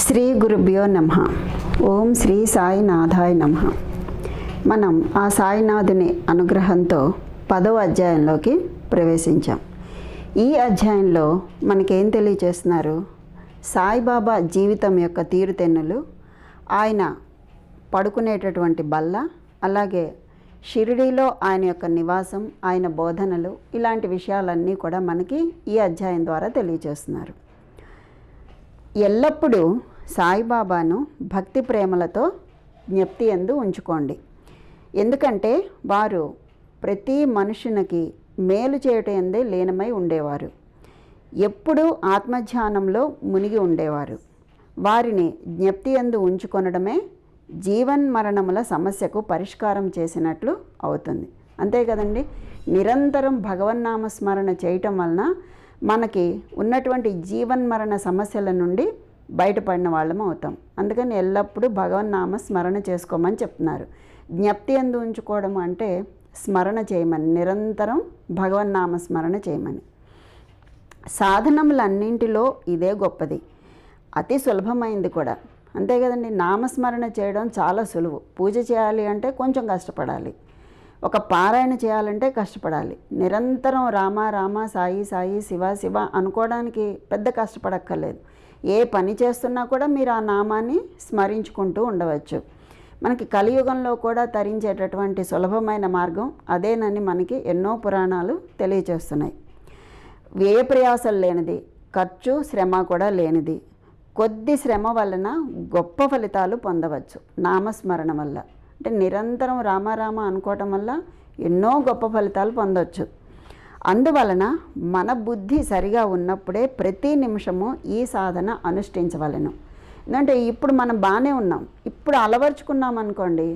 శ్రీ గురుభ్యో నమః. ఓం శ్రీ సాయినాథాయ నమః. మనం ఆ సాయినాథుని అనుగ్రహంతో 10వ అధ్యాయంలోకి ప్రవేశించాం. ఈ అధ్యాయంలో మనకేం తెలియచేస్తున్నారు? సాయిబాబా జీవితం యొక్క తీరుతెన్నులు, ఆయన పడుకునేటటువంటి బల్ల, అలాగే షిరిడీలో ఆయన యొక్క నివాసం, ఆయన బోధనలు, ఇలాంటి విషయాలన్నీ కూడా మనకి ఈ అధ్యాయం ద్వారా తెలియచేస్తున్నారు. ఎల్లప్పుడూ సాయిబాబాను భక్తి ప్రేమలతో జ్ఞప్తి యందు ఉంచుకోండి. ఎందుకంటే వారు ప్రతి మనుషునికి మేలు చేయటం యందే లీనమై ఉండేవారు. ఎప్పుడూ ఆత్మధ్యానంలో మునిగి ఉండేవారు. వారిని జ్ఞప్తి యందు ఉంచుకొనడమే జీవన్మరణముల సమస్యకు పరిష్కారం చేసినట్లు అవుతుంది. అంతే కదండి. నిరంతరం భగవన్నామస్మరణ చేయటం వలన మనకి ఉన్నటువంటి జీవన్మరణ సమస్యల నుండి బయటపడిన వాళ్ళం అవుతాం. అందుకని ఎల్లప్పుడూ భగవన్నామ స్మరణ చేసుకోమని చెప్తున్నారు. జ్ఞప్తి యందు ఉంచుకోవడం అంటే స్మరణ చేయమని, నిరంతరం భగవన్నామ స్మరణ చేయమని. సాధనములన్నింటిలో ఇదే గొప్పది, అతి సులభమైంది కూడా. అంతే కదండి. నామస్మరణ చేయడం చాలా సులువు. పూజ చేయాలి అంటే కొంచెం కష్టపడాలి. ఒక పారాయణ చేయాలంటే కష్టపడాలి. నిరంతరం రామ రామ, సాయి సాయి, శివ శివ అనుకోవడానికి పెద్ద కష్టపడక్కర్లేదు. ఏ పని చేస్తున్నా కూడా మీరు ఆ నామాన్ని స్మరించుకుంటూ ఉండవచ్చు. మనకి కలియుగంలో కూడా తరించేటటువంటి సులభమైన మార్గం అదేనని మనకి ఎన్నో పురాణాలు తెలియచేస్తున్నాయి. వ్యయ ప్రయాసాలు లేనిది, ఖర్చు శ్రమ కూడా లేనిది, కొద్ది శ్రమ వలన గొప్ప ఫలితాలు పొందవచ్చు. నామస్మరణ వల్ల అంటే నిరంతరం రామారామ అనుకోవటం వల్ల ఎన్నో గొప్ప ఫలితాలు పొందవచ్చు. అందువలన మన బుద్ధి సరిగా ఉన్నప్పుడే ప్రతి నిమిషము ఈ సాధన అనుష్ఠించవలెను. ఎందుకంటే ఇప్పుడు మనం బాగానే ఉన్నాం, ఇప్పుడు అలవర్చుకున్నాం అనుకోండి,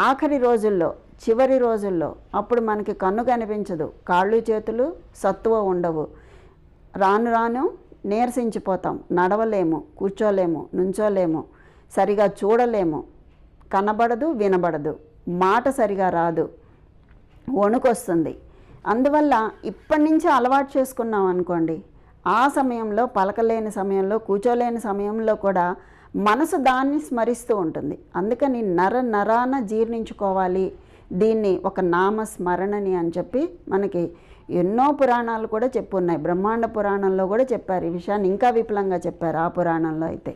ఆఖరి రోజుల్లో, చివరి రోజుల్లో అప్పుడు మనకి కన్ను కనిపించదు, కాళ్ళు చేతులు సత్తువ ఉండవు, రాను రాను నీరసించిపోతాం, నడవలేము, కూర్చోలేము, నుంచోలేము, సరిగా చూడలేము, కనబడదు, వినబడదు, మాట సరిగా రాదు, వణుకొస్తుంది. అందువల్ల ఇప్పటి నుంచి అలవాటు చేసుకున్నాం అనుకోండి, ఆ సమయంలో, పలకలేని సమయంలో, కూర్చోలేని సమయంలో కూడా మనసు దాన్ని స్మరిస్తూ ఉంటుంది. అందుకని నరాన జీర్ణించుకోవాలి దీన్ని, ఒక నామస్మరణని అని చెప్పి మనకి ఎన్నో పురాణాలు కూడా చెప్పున్నాయి. బ్రహ్మాండ పురాణంలో కూడా చెప్పారు ఈ విషయాన్ని, ఇంకా విపులంగా చెప్పారు ఆ పురాణంలో అయితే.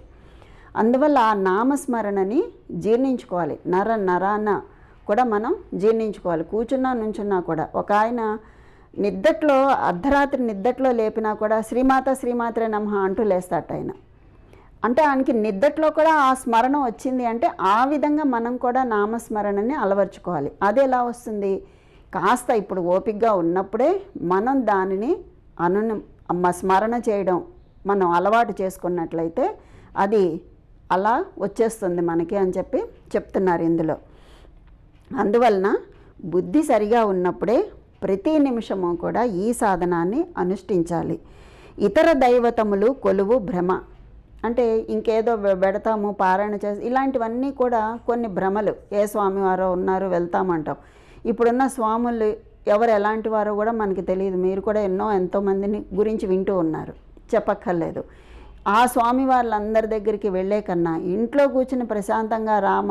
అందువల్ల ఆ నామస్మరణని జీర్ణించుకోవాలి. నరాన కూడా మనం జీర్ణించుకోవాలి. కూర్చున్నా నుంచున్నా కూడా. ఒక ఆయన నిద్దట్లో, అర్ధరాత్రి నిద్దట్లో లేపినా కూడా శ్రీమాత శ్రీమాత్రే నమః అంటూ లేస్తాట ఆయన. అంటే ఆయనకి నిద్దట్లో కూడా ఆ స్మరణ వచ్చింది. అంటే ఆ విధంగా మనం కూడా నామస్మరణని అలవర్చుకోవాలి. అది ఎలా వస్తుంది? కాస్త ఇప్పుడు ఓపికగా ఉన్నప్పుడే మనం దానిని స్మరణ చేయడం మనం అలవాటు చేసుకున్నట్లయితే అది అలా వచ్చేస్తుంది మనకి అని చెప్పి చెప్తున్నారు ఇందులో. అందువలన బుద్ధి సరిగా ఉన్నప్పుడే ప్రతి నిమిషము కూడా ఈ సాధనాన్ని అనుష్ఠించాలి. ఇతర దైవతములు కొలువు భ్రమ. అంటే ఇంకేదో పెడతాము, పారాయణ చేసి, ఇలాంటివన్నీ కూడా కొన్ని భ్రమలు. ఏ స్వామివారో ఉన్నారు, వెళ్తామంటాం. ఇప్పుడున్న స్వాములు ఎవరు ఎలాంటి వారో కూడా మనకి తెలియదు. మీరు కూడా ఎంతోమందిని గురించి వింటూ ఉన్నారు, చెప్పక్కర్లేదు. ఆ స్వామి వాళ్ళందరి దగ్గరికి వెళ్ళే కన్నా ఇంట్లో కూర్చుని ప్రశాంతంగా రామ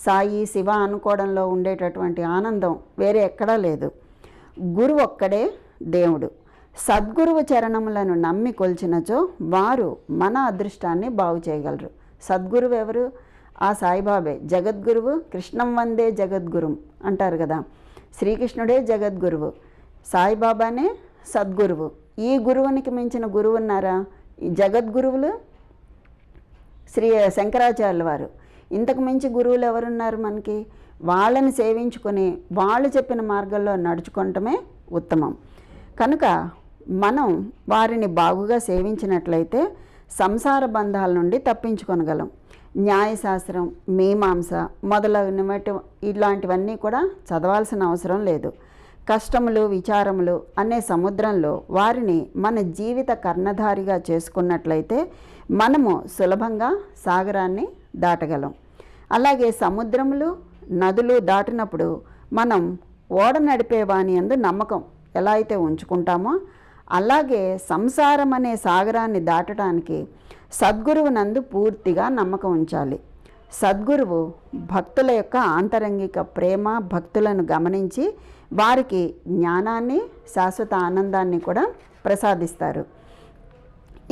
సాయి శివ అనుకోవడంలో ఉండేటటువంటి ఆనందం వేరే ఎక్కడా లేదు. గురువు ఒక్కడే దేవుడు. సద్గురువు చరణములను నమ్మి కొల్చినచో వారు మన అదృష్టాన్ని బాగు చేయగలరు. సద్గురువు ఎవరు? ఆ సాయిబాబే జగద్గురువు. కృష్ణం వందే జగద్గురుం అంటారు కదా. శ్రీకృష్ణుడే జగద్గురువు, సాయిబాబానే సద్గురువు. ఈ గురువునికి మించిన గురువు ఉన్నారా? ఈ జగద్గురువులు శ్రీ శంకరాచార్యుల వారు. ఇంతకు మించి గురువులు ఎవరున్నారు మనకి? వాళ్ళని సేవించుకొని వాళ్ళు చెప్పిన మార్గంలో నడుచుకోవటమే ఉత్తమం. కనుక మనం వారిని బాగుగా సేవించినట్లయితే సంసార బంధాల నుండి తప్పించుకొనగలం. న్యాయశాస్త్రం, మీమాంస మొదలైనవి ఇలాంటివన్నీ కూడా చదవాల్సిన అవసరం లేదు. కష్టములు, విచారములు అనే సముద్రంలో వారిని మన జీవిత కర్ణధారిగా చేసుకున్నట్లయితే మనము సులభంగా సాగరాన్ని దాటగలం. అలాగే సముద్రములు, నదులు దాటినప్పుడు మనం ఓడ నడిపేవాని యందు నమ్మకం ఎలా అయితే ఉంచుకుంటామో అలాగే సంసారం అనే సాగరాన్ని దాటడానికి సద్గురువునందు పూర్తిగా నమ్మకం ఉంచాలి. సద్గురువు భక్తుల యొక్క ఆంతరంగిక ప్రేమ భక్తులను గమనించి వారికి జ్ఞానాన్ని శాశ్వత ఆనందాన్ని కూడా ప్రసాదిస్తారు.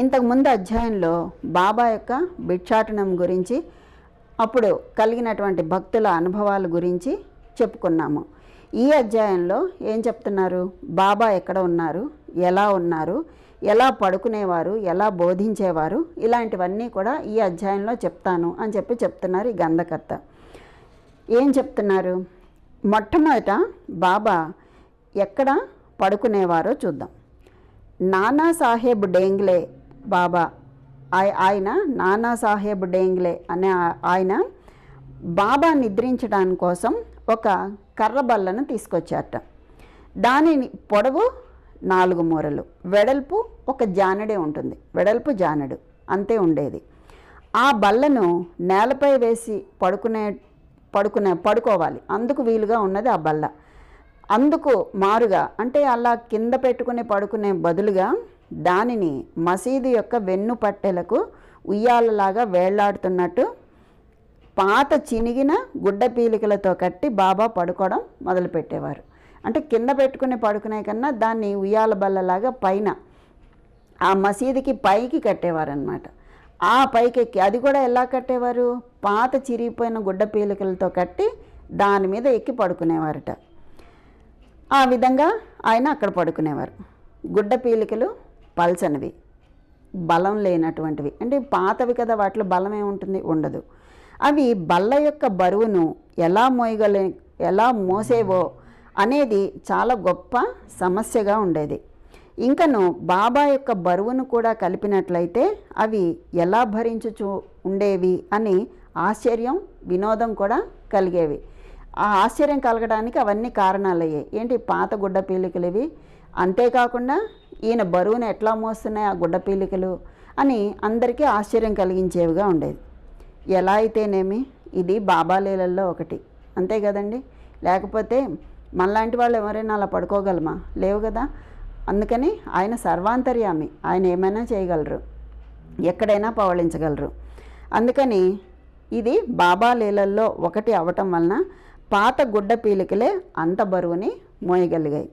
ఇంతకుముందు అధ్యాయంలో బాబా యొక్క భిక్షాటనం గురించి అప్పుడు కలిగినటువంటి భక్తుల అనుభవాల గురించి చెప్పుకున్నాము. ఈ అధ్యాయంలో ఏం చెప్తున్నారు? బాబా ఎక్కడ ఉన్నారు, ఎలా పడుకునేవారు, ఎలా బోధించేవారు, ఇలాంటివన్నీ కూడా ఈ అధ్యాయంలో చెప్తాను అని చెప్తున్నారు ఈ గ్రంథకర్త. ఏం చెప్తున్నారు? మొట్టమొదట బాబా ఎక్కడ పడుకునేవారో చూద్దాం. నానా సాహెబ్ డేంగ్లే బాబా, ఆయన నానా సాహెబ్ డేంగ్లే అనే ఆయన బాబా నిద్రించడానికి కోసం ఒక కర్ర బల్లను తీసుకొచ్చారట. దానిని పొడవు 4 మూరలు, వెడల్పు ఒక జానడే ఉంటుంది, వెడల్పు జానడు అంతే ఉండేది. ఆ బల్లను నేలపై వేసి పడుకోవాలి, అందుకు వీలుగా ఉన్నది ఆ బల్ల. అందుకు మారుగా అంటే అలా కింద పెట్టుకుని పడుకునే బదులుగా దానిని మసీదు యొక్క వెన్ను పట్టెలకు ఉయ్యాలలాగా వేళ్లాడుతున్నట్టు పాత చినిగిన గుడ్డ పీలికలతో కట్టి బాబా పడుకోవడం మొదలుపెట్టేవారు. అంటే కింద పెట్టుకుని పడుకునే కన్నా దాన్ని ఉయ్యాల బల్లలాగా పైన ఆ మసీదుకి పైకి కట్టేవారనమాట. ఆ పైకెక్కి అది కూడా ఎలా కట్టేవారు? పాత చిరిగిపోయిన గుడ్డ పీలికలతో కట్టి దాని మీద ఎక్కి పడుకునేవారట. ఆ విధంగా ఆయన అక్కడ పడుకునేవారు. గుడ్డ పీలికలు పల్చనివి, బలం లేనటువంటివి, అంటే పాతవి కదా, వాటిలో బలం ఏముంటుంది? ఉండదు. అవి బల్ల యొక్క బరువును ఎలా మోసేవో అనేది చాలా గొప్ప సమస్యగా ఉండేది. ఇంకను బాబా యొక్క బరువును కూడా కలిపినట్లయితే అవి ఎలా భరించుచు ఉండేవి అని ఆశ్చర్యం వినోదం కూడా కలిగేవి. ఆ ఆశ్చర్యం కలగడానికి అవన్నీ కారణాలయ్యాయి. ఏంటి? పాత గుడ్డ పీలికలు ఇవి. అంతేకాకుండా ఈయన బరువును ఎట్లా మోస్తున్నాయి ఆ గుడ్డ పీలికలు అని అందరికీ ఆశ్చర్యం కలిగించేవిగా ఉండేది. ఎలా అయితేనేమి ఇది బాబా లీలల్లో ఒకటి, అంతే కదండి. లేకపోతే మనలాంటి వాళ్ళు ఎవరైనా అలా పడుకోగలమా? లేవు కదా. అందుకని ఆయన సర్వాంతర్యామి, ఆయన ఏమైనా చేయగలరు, ఎక్కడైనా పవళించగలరు. అందుకని ఇది బాబా లీలల్లో ఒకటి అవటం వలన పాత గుడ్డ పీలికలే అంత బరువుని మోయగలిగాయి.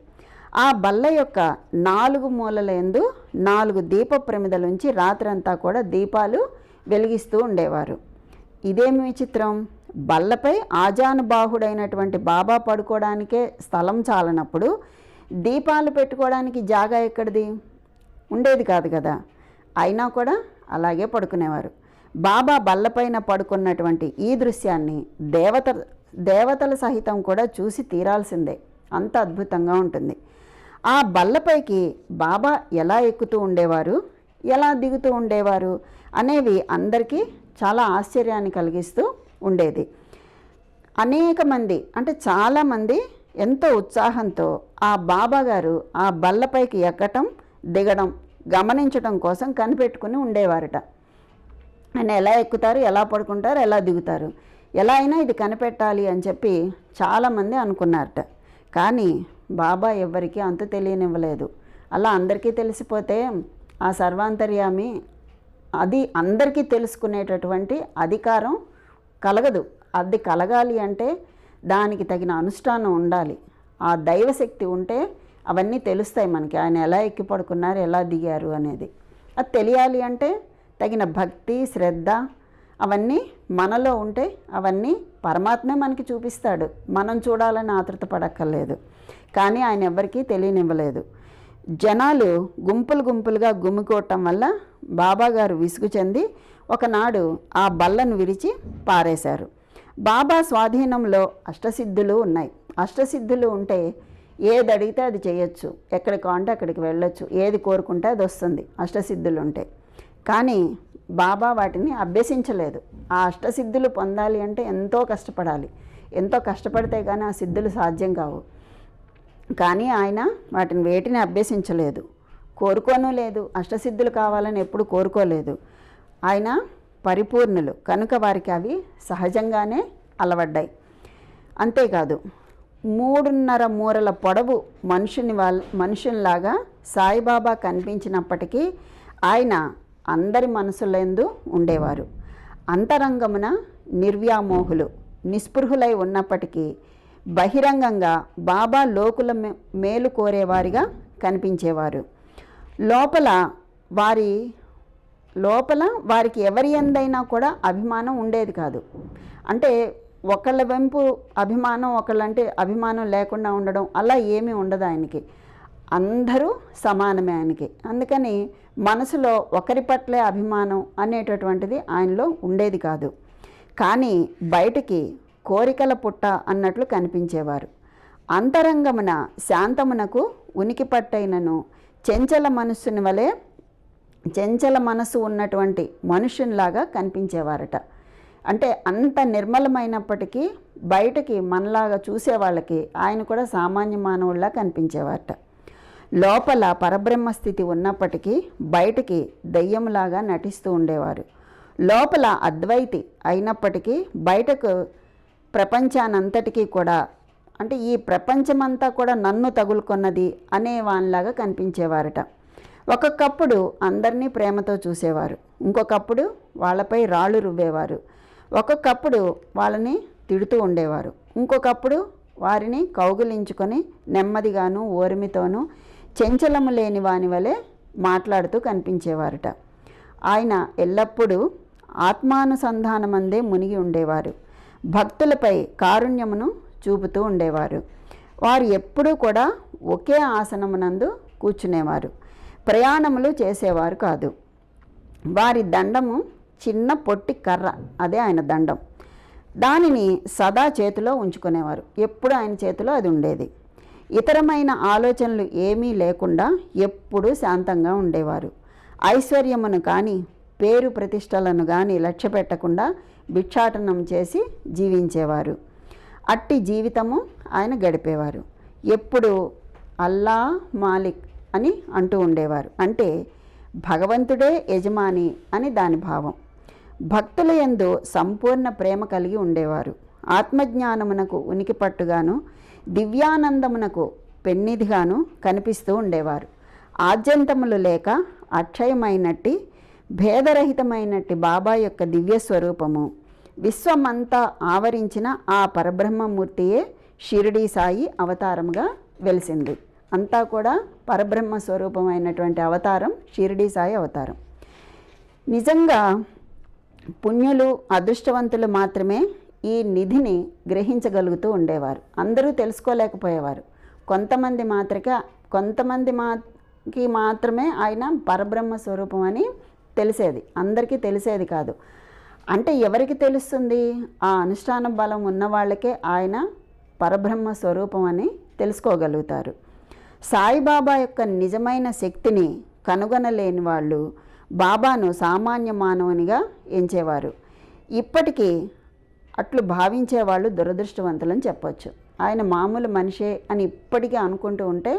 ఆ బల్ల యొక్క 4 మూలల యందు 4 దీప ప్రమిదలుంచి రాత్రంతా కూడా దీపాలు వెలిగిస్తూ ఉండేవారు. ఇదేమి విచిత్రం! బల్లపై ఆజానుబాహుడైనటువంటి బాబా పడుకోవడానికే స్థలం చాలనప్పుడు దీపాలు పెట్టుకోవడానికి జాగా ఎక్కడిది? ఉండేది కాదు కదా. అయినా కూడా అలాగే పడుకునేవారు. బాబా బల్లపైన పడుకున్నటువంటి ఈ దృశ్యాన్ని దేవతల సహితం కూడా చూసి తీరాల్సిందే, అంత అద్భుతంగా ఉంటుంది. ఆ బల్లపైకి బాబా ఎలా ఎక్కుతూ ఉండేవారు, ఎలా దిగుతూ ఉండేవారు అనేవి అందరికీ చాలా ఆశ్చర్యాన్ని కలిగిస్తూ ఉండేది. అనేక మంది, అంటే చాలామంది ఎంతో ఉత్సాహంతో ఆ బాబా గారు ఆ బల్లపైకి ఎక్కటం దిగడం గమనించడం కోసం కనిపెట్టుకుని ఉండేవారట. ఆయన ఎలా ఎక్కుతారు, ఎలా పడుకుంటారు, ఎలా దిగుతారు, ఎలా అయినా ఇది కనిపెట్టాలి అని చెప్పి చాలామంది అనుకున్నారట. కానీ బాబా ఎవ్వరికీ అంత తెలియనివ్వలేదు. అలా అందరికీ తెలిసిపోతే ఆ సర్వాంతర్యామి అది అందరికీ తెలుసుకునేటటువంటి అధికారం కలగదు. అది కలగాలి అంటే దానికి తగిన అనుష్ఠానం ఉండాలి. ఆ దైవశక్తి ఉంటే అవన్నీ తెలుస్తాయి మనకి. ఆయన ఎలా ఎక్కి పడుకున్నారు, ఎలా దిగారు అనేది. అది తెలియాలి అంటే తగిన భక్తి శ్రద్ధ అవన్నీ మనలో ఉంటే అవన్నీ పరమాత్మే మనకి చూపిస్తాడు. మనం చూడాలని ఆతృత పడక్కర్లేదు. కానీ ఆయన ఎవ్వరికీ తెలియనివ్వలేదు. జనాలు గుంపులుగా గుమికోవటం వల్ల బాబాగారు విసుగు చెంది ఒకనాడు ఆ బల్లను విరిచి పారేశారు. బాబా స్వాధీనంలో అష్టసిద్ధులు ఉన్నాయి. అష్టసిద్ధులు ఉంటే ఏది అడిగితే అది చేయొచ్చు, ఎక్కడికి కావాలంటే అక్కడికి వెళ్ళొచ్చు, ఏది కోరుకుంటే అది వస్తుంది అష్టసిద్ధులు ఉంటే. కానీ బాబా వాటిని అభ్యసించలేదు. ఆ అష్టసిద్ధులు పొందాలి అంటే ఎంతో కష్టపడాలి. ఎంతో కష్టపడితే కానీ ఆ సిద్ధులు సాధ్యం కావు. కానీ ఆయన వేటిని అభ్యసించలేదు, కోరుకోనూ లేదు. అష్టసిద్ధులు కావాలని ఎప్పుడు కోరుకోలేదు. ఆయన పరిపూర్ణులు కనుక వారికి అవి సహజంగానే అలవడ్డాయి. అంతేకాదు 3.5 మూరల పొడవు మనుషునిలాగా సాయిబాబా కనిపించినప్పటికీ ఆయన అందరి మనసులందు ఉండేవారు. అంతరంగమున నిర్వ్యామోహులు, నిస్పృహులై ఉన్నప్పటికీ బహిరంగంగా బాబా లోకుల మేలు కోరేవారిగా కనిపించేవారు. లోపల వారికి ఎవరి ఎందైనా కూడా అభిమానం ఉండేది కాదు. అంటే ఒకళ్ళ వెంపు అభిమానం, ఒకళ్ళంటే అభిమానం లేకుండా ఉండడం అలా ఏమీ ఉండదు ఆయనకి. అందరూ సమానమే ఆయనకి. అందుకని మనసులో ఒకరి పట్లే అభిమానం అనేటటువంటిది ఆయనలో ఉండేది కాదు. కానీ బయటికి కోరికల పుట్ట అన్నట్లు కనిపించేవారు. అంతరంగమున శాంతమునకు ఉనికి పట్టైనను చెంచల మనస్సు ఉన్నటువంటి మనుషునిలాగా కనిపించేవారట. అంటే అంత నిర్మలమైనప్పటికీ బయటకి మనలాగా చూసే వాళ్ళకి ఆయన కూడా సామాన్య మానవుల్లా కనిపించేవారట. లోపల పరబ్రహ్మ స్థితి ఉన్నప్పటికీ బయటికి దెయ్యంలాగా నటిస్తూ ఉండేవారు. లోపల అద్వైతి అయినప్పటికీ బయటకు ప్రపంచానంతటికీ కూడా, అంటే ఈ ప్రపంచమంతా కూడా నన్ను తగులుకొన్నది అనే వానిలాగా కనిపించేవారట. ఒక్కొక్కప్పుడు అందరినీ ప్రేమతో చూసేవారు, ఇంకొకప్పుడు వాళ్ళపై రాళ్ళు రువ్వేవారు. ఒక్కొక్కప్పుడు వాళ్ళని తిడుతూ ఉండేవారు, ఇంకొకప్పుడు వారిని కౌగిలించుకొని నెమ్మదిగాను ఓర్మితోనూ చెంచలము లేని వాని వలె మాట్లాడుతూ కనిపించేవారట. ఆయన ఎల్లప్పుడూ ఆత్మానుసంధానమందే మునిగి ఉండేవారు. భక్తులపై కారుణ్యమును చూపుతూ ఉండేవారు. వారు ఎప్పుడూ కూడా ఒకే ఆసనమునందు కూర్చునేవారు. ప్రయాణములు చేసేవారు కాదు. వారి దండము చిన్న పొట్టి కర్ర, అదే ఆయన దండం. దానిని సదా చేతిలో ఉంచుకునేవారు. ఎప్పుడు ఆయన చేతిలో అది ఉండేది. ఇతరమైన ఆలోచనలు ఏమీ లేకుండా ఎప్పుడూ శాంతంగా ఉండేవారు. ఐశ్వర్యమును కానీ పేరు ప్రతిష్టలను కానీ లక్ష్య పెట్టకుండా భిక్షాటనం చేసి జీవించేవారు. అట్టి జీవితము ఆయన గడిపేవారు. ఎప్పుడు అల్లా మాలిక్ అని అంటూ ఉండేవారు. అంటే భగవంతుడే యజమాని అని దాని భావం. భక్తుల యందు సంపూర్ణ ప్రేమ కలిగి ఉండేవారు. ఆత్మజ్ఞానమునకు ఉనికి పట్టుగాను దివ్యానందమునకు పెన్నిధిగాను కనిపిస్తూ ఉండేవారు. ఆద్యంతములు లేక అక్షయమైనట్టి భేదరహితమైనట్టి బాబా యొక్క దివ్య స్వరూపము విశ్వమంతా ఆవరించిన ఆ పరబ్రహ్మమూర్తియే షిరిడీ సాయి అవతారముగా వెలిసింది. అంతా కూడా పరబ్రహ్మ స్వరూపమైనటువంటి అవతారం షిరిడీ సాయి అవతారం. నిజంగా పుణ్యులు అదృష్టవంతులు మాత్రమే ఈ నిధిని గ్రహించగలుగుతూ ఉండేవారు. అందరూ తెలుసుకోలేకపోయేవారు. కొంతమందికి మాత్రమే ఆయన పరబ్రహ్మ స్వరూపం అని తెలిసేది, అందరికీ తెలిసేది కాదు. అంటే ఎవరికి తెలుస్తుంది? ఆ అనుష్ఠాన బలం ఉన్న వాళ్ళకే ఆయన పరబ్రహ్మ స్వరూపం అని తెలుసుకోగలుగుతారు. సాయిబాబా యొక్క నిజమైన శక్తిని కనుగొనలేని వాళ్ళు బాబాను సామాన్య మానవునిగా ఎంచేవారు. ఇప్పటికీ అట్లు భావించేవాళ్ళు దురదృష్టవంతులని చెప్పొచ్చు. ఆయన మామూలు మనిషే అని ఇప్పటికీ అనుకుంటూ ఉంటే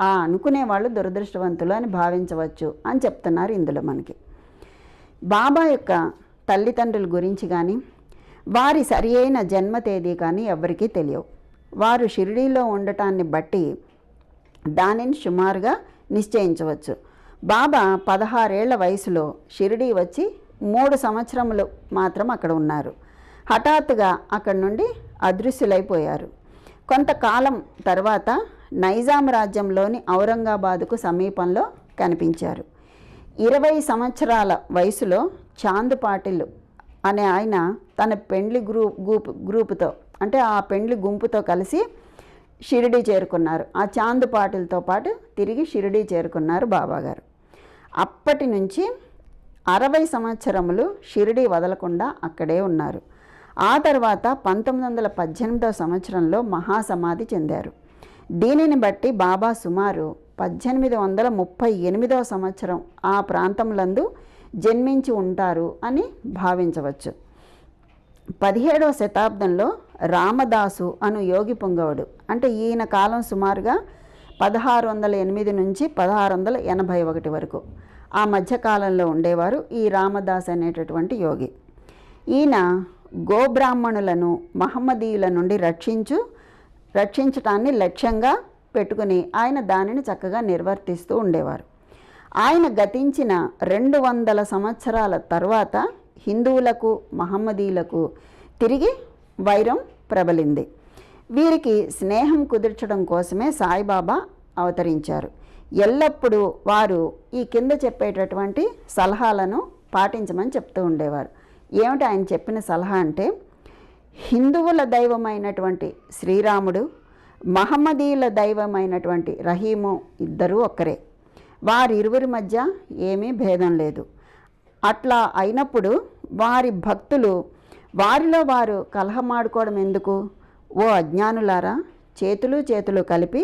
ఆ అనుకునేవాళ్ళు దురదృష్టవంతులు అని భావించవచ్చు అని చెప్తున్నారు ఇందులో మనకి. బాబా యొక్క తల్లిదండ్రుల గురించి కానీ వారి సరి అయిన జన్మ తేదీ కానీ ఎవరికీ తెలియవు. వారు షిరిడీలో ఉండటాన్ని బట్టి దానిని సుమారుగా నిశ్చయించవచ్చు. బాబా 16 ఏళ్ల వయసులో షిరిడీ వచ్చి 3 సంవత్సరములు మాత్రం అక్కడ ఉన్నారు. హఠాత్తుగా అక్కడి నుండి అదృశ్యులైపోయారు. కొంతకాలం తర్వాత నైజాం రాజ్యంలోని ఔరంగాబాదుకు సమీపంలో కనిపించారు. 20 సంవత్సరాల వయసులో చాంద్ పాటిల్ అనే ఆయన తన పెండ్లి గ్రూపుతో, అంటే ఆ పెండ్లి గుంపుతో కలిసి షిరిడీ చేరుకున్నారు. ఆ చాంద్ పాటిల్తో పాటు తిరిగి షిరిడీ చేరుకున్నారు బాబాగారు. అప్పటి నుంచి 60 సంవత్సరములు షిరిడీ వదలకుండా అక్కడే ఉన్నారు. ఆ తర్వాత 1918వ సంవత్సరంలో మహాసమాధి చెందారు. దీనిని బట్టి బాబా సుమారు 1838వ సంవత్సరం ఆ ప్రాంతములందు జన్మించి ఉంటారు అని భావించవచ్చు. 17వ శతాబ్దంలో రామదాసు అను యోగి పుంగవుడు, అంటే ఈయన కాలం సుమారుగా 1608 నుంచి 1681 వరకు, ఆ మధ్యకాలంలో ఉండేవారు ఈ రామదాస్ అనేటటువంటి యోగి. ఈయన గోబ్రాహ్మణులను మహమ్మదీయుల నుండి రక్షించటాన్ని లక్ష్యంగా పెట్టుకుని ఆయన దానిని చక్కగా నిర్వర్తిస్తూ ఉండేవారు. ఆయన గతించిన 200 సంవత్సరాల తర్వాత హిందువులకు మహమ్మదీయులకు తిరిగి వైరం ప్రబలింది. వీరికి స్నేహం కుదిర్చడం కోసమే సాయిబాబా అవతరించారు. ఎల్లప్పుడూ వారు ఈ కింద చెప్పేటటువంటి సలహాలను పాటించమని చెప్తూ ఉండేవారు. ఏమిటి ఆయన చెప్పిన సలహా అంటే, హిందువుల దైవమైనటువంటి శ్రీరాముడు, మహమ్మదీయుల దైవమైనటువంటి రహీము ఇద్దరూ ఒక్కరే. వారిరువురి మధ్య ఏమీ భేదం లేదు. అట్లా అయినప్పుడు వారి భక్తులు వారిలో వారు కలహమాడుకోవడం ఎందుకు? ఓ అజ్ఞానులారా, చేతులు కలిపి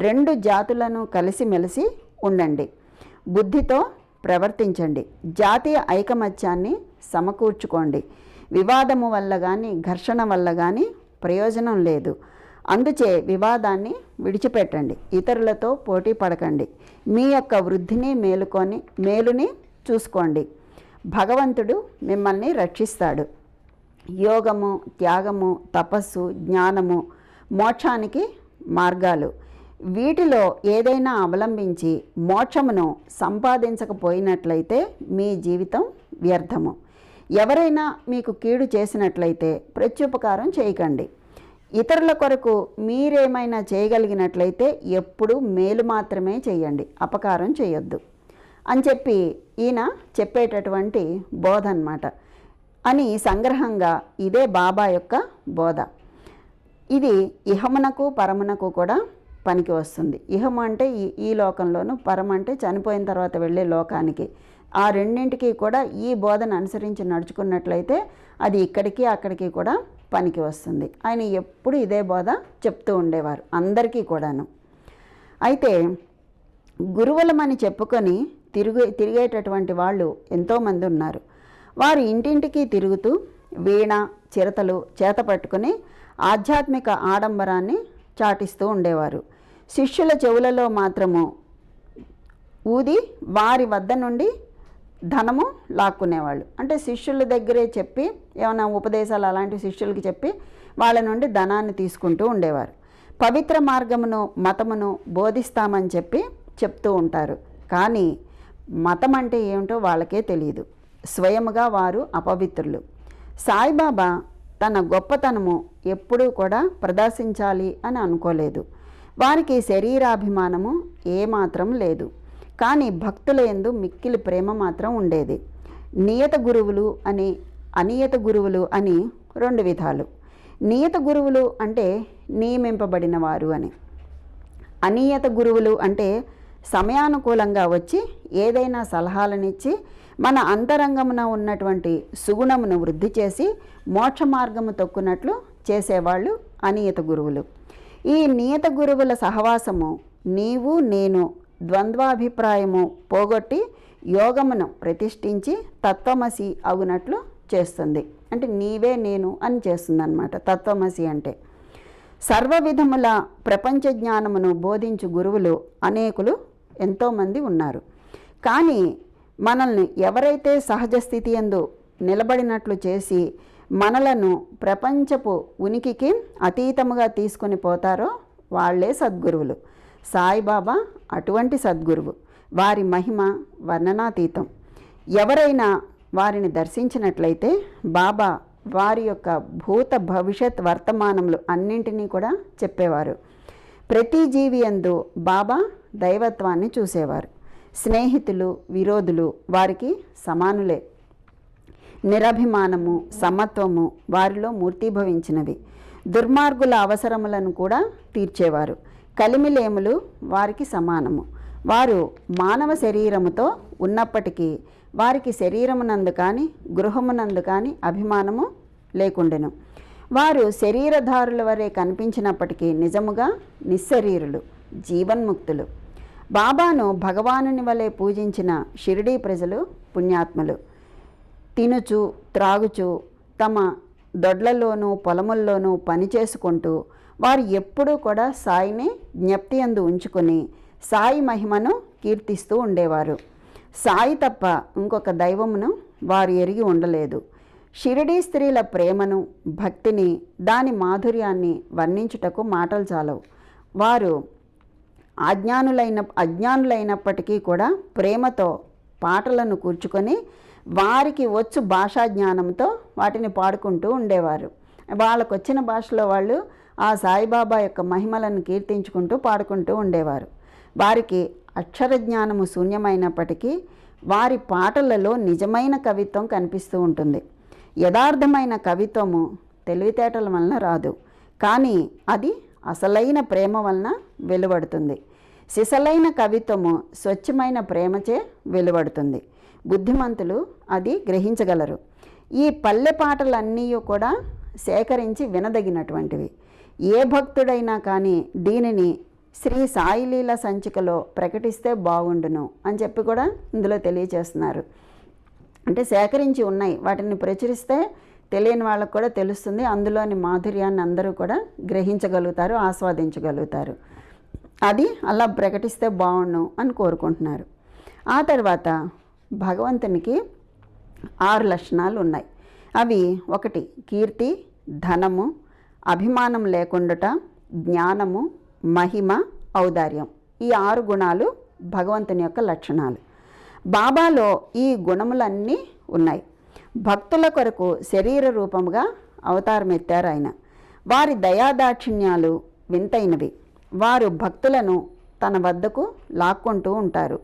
2 జాతులను కలిసిమెలిసి ఉండండి, బుద్ధితో ప్రవర్తించండి, జాతీయ ఐకమత్యాన్ని సమకూర్చుకోండి. వివాదము వల్ల కానీ ఘర్షణ వల్ల కానీ ప్రయోజనం లేదు. అందుచే వివాదాన్ని విడిచిపెట్టండి, ఇతరులతో పోటీ పడకండి, మీ యొక్క వృద్ధిని మేలుని చూసుకోండి. భగవంతుడు మిమ్మల్ని రక్షిస్తాడు. యోగము, త్యాగము, తపస్సు, జ్ఞానము మోక్షానికి మార్గాలు. వీటిలో ఏదైనా అవలంబించి మోక్షమును సంపాదించకపోయినట్లయితే మీ జీవితం వ్యర్థము. ఎవరైనా మీకు కీడు చేసినట్లయితే ప్రత్యుపకారం చేయకండి. ఇతరుల కొరకు మీరేమైనా చేయగలిగినట్లయితే ఎప్పుడూ మేలు మాత్రమే చేయండి, అపకారం చేయొద్దు అని చెప్పి ఈయన చెప్పేటటువంటి బోధ అన్నమాట. అని సంగ్రహంగా ఇదే బాబా యొక్క బోధ. ఇది ఇహమునకు పరమునకు కూడా పనికి వస్తుంది. ఇహము అంటే ఈ లోకంలోను, పరం అంటే చనిపోయిన తర్వాత వెళ్ళే లోకానికి. ఆ రెండింటికి కూడా ఈ బోధన అనుసరించి నడుచుకున్నట్లయితే అది ఇక్కడికి అక్కడికి కూడా పనికి వస్తుంది. ఆయన ఎప్పుడు ఇదే బోధ చెప్తూ ఉండేవారు అందరికీ కూడాను. అయితే గురువులమని చెప్పుకొని తిరిగేటటువంటి వాళ్ళు ఎంతోమంది ఉన్నారు. వారు ఇంటింటికి తిరుగుతూ వీణ చిరతలు చేత పట్టుకుని ఆధ్యాత్మిక ఆడంబరాన్ని చాటిస్తూ ఉండేవారు. శిష్యుల చెవులలో మాత్రము ఊది వారి వద్ద నుండి ధనము లాక్కునేవాళ్ళు. అంటే శిష్యుల దగ్గరే చెప్పి ఏమైనా ఉపదేశాలు అలాంటి శిష్యులకి చెప్పి వాళ్ళ నుండి ధనాన్ని తీసుకుంటూ ఉండేవారు. పవిత్ర మార్గమును మతమును బోధిస్తామని చెప్తూ ఉంటారు. కానీ మతం అంటే ఏమిటో వాళ్ళకే తెలియదు. స్వయముగా వారు అపవిత్రులు. సాయిబాబా తన గొప్పతనము ఎప్పుడూ కూడా ప్రదర్శించాలి అని అనుకోలేదు. వారికి శరీరాభిమానము ఏమాత్రం లేదు. కానీ భక్తుల యందు మిక్కిలి ప్రేమ మాత్రం ఉండేది. నియత గురువులు అని అనియత గురువులు అని 2 విధాలు. నియత గురువులు అంటే నియమింపబడిన వారు అని. అనియత గురువులు అంటే సమయానుకూలంగా వచ్చి ఏదైనా సలహాలనిచ్చి మన అంతరంగమున ఉన్నటువంటి సుగుణమును వృద్ధి చేసి మోక్ష మార్గము తొక్కునట్లు చేసేవాళ్ళు అనియత గురువులు. ఈ నియత గురువుల సహవాసము నీవు నేను ద్వంద్వాభిప్రాయము పోగొట్టి యోగమును ప్రతిష్ఠించి తత్వమసి అగునట్లు చేస్తుంది. అంటే నీవే నేను అని చేస్తుంది అన్నమాట తత్వమసి అంటే. సర్వ విధముల ప్రపంచ జ్ఞానమును బోధించు గురువులు అనేకులు ఎంతోమంది ఉన్నారు. కానీ మనల్ని ఎవరైతే సహజ స్థితి యందు నిలబడినట్లు చేసి మనలను ప్రపంచపు ఉనికికి అతీతముగా తీసుకొని పోతారో వాళ్ళే సద్గురువులు. సాయిబాబా అటువంటి సద్గురువు. వారి మహిమ వర్ణనాతీతం. ఎవరైనా వారిని దర్శించినట్లయితే బాబా వారి యొక్క భూత భవిష్యత్ వర్తమానములు అన్నింటినీ కూడా చెప్పేవారు. ప్రతి జీవి యందు బాబా దైవత్వాన్ని చూసేవారు. స్నేహితులు విరోధులు వారికి సమానులే. నిరభిమానము సమత్వము వారిలో మూర్తీభవించినవి. దుర్మార్గుల అవసరములను కూడా తీర్చేవారు. కలిమిలేములు వారికి సమానము. వారు మానవ శరీరముతో ఉన్నప్పటికీ వారికి శరీరమునందు కానీ గృహమునందు కానీ అభిమానము లేకుండెను. వారు శరీరధారుల వరే కనిపించినప్పటికీ నిజముగా నిశ్శరీరులు, జీవన్ముక్తులు. బాబాను భగవానుని వలె పూజించిన షిరిడీ ప్రజలు పుణ్యాత్ములు. తినుచు త్రాగుచు తమ దొడ్లలోనూ పొలముల్లోనూ పనిచేసుకుంటూ వారు ఎప్పుడూ కూడా సాయిని జ్ఞప్తి యందు ఉంచుకొని సాయి మహిమను కీర్తిస్తూ ఉండేవారు. సాయి తప్ప ఇంకొక దైవమును వారు ఎరిగి ఉండలేదు. షిరిడీ స్త్రీల ప్రేమను భక్తిని దాని మాధుర్యాన్ని వర్ణించుటకు మాటలు చాలవు. వారు అజ్ఞానులైనప్పటికీ కూడా ప్రేమతో పాటలను కూర్చుకొని వారికి వచ్చు భాషా జ్ఞానంతో వాటిని పాడుకుంటూ ఉండేవారు. వాళ్ళకు వచ్చిన భాషలో వాళ్ళు ఆ సాయిబాబా యొక్క మహిమలను కీర్తించుకుంటూ పాడుకుంటూ ఉండేవారు. వారికి అక్షర జ్ఞానము శూన్యమైనప్పటికీ వారి పాటలలో నిజమైన కవిత్వం కనిపిస్తూ ఉంటుంది. యథార్థమైన కవిత్వము తెలివితేటల వలన రాదు, కానీ అది అసలైన ప్రేమ వలన వెలువడుతుంది. సిసలైన కవిత్వము స్వచ్ఛమైన ప్రేమచే వెలువడుతుంది. బుద్ధిమంతులు అది గ్రహించగలరు. ఈ పల్లె పాటలన్నీ కూడా సేకరించి వినదగినటువంటివి. ఏ భక్తుడైనా కానీ దీనిని శ్రీ సాయిలీల సంచికలో ప్రకటిస్తే బాగుండును అని చెప్పి కూడా ఇందులో తెలియచేస్తున్నారు. అంటే సేకరించి ఉన్నాయి, వాటిని ప్రచురిస్తే తెలియని వాళ్ళకు కూడా తెలుస్తుంది. అందులోని మాధుర్యాన్ని అందరూ కూడా గ్రహించగలుగుతారు, ఆస్వాదించగలుగుతారు. అది అలా ప్రకటిస్తే బాగుండు అని కోరుకుంటున్నారు. ఆ తర్వాత భగవంతునికి 6 లక్షణాలు ఉన్నాయి. అవి 1 కీర్తి, ధనము, అభిమానం లేకుండుట, జ్ఞానము, మహిమ, ఔదార్యం. ఈ 6 గుణాలు భగవంతుని యొక్క లక్షణాలు. బాబాలో ఈ గుణములన్నీ ఉన్నాయి. భక్తుల కొరకు శరీర రూపముగా అవతారం ఎత్తారు ఆయన. వారి దయాదాక్షిణ్యాలు వింతైనవి. వారు భక్తులను తన వద్దకు లాక్కుంటూ ఉంటారు.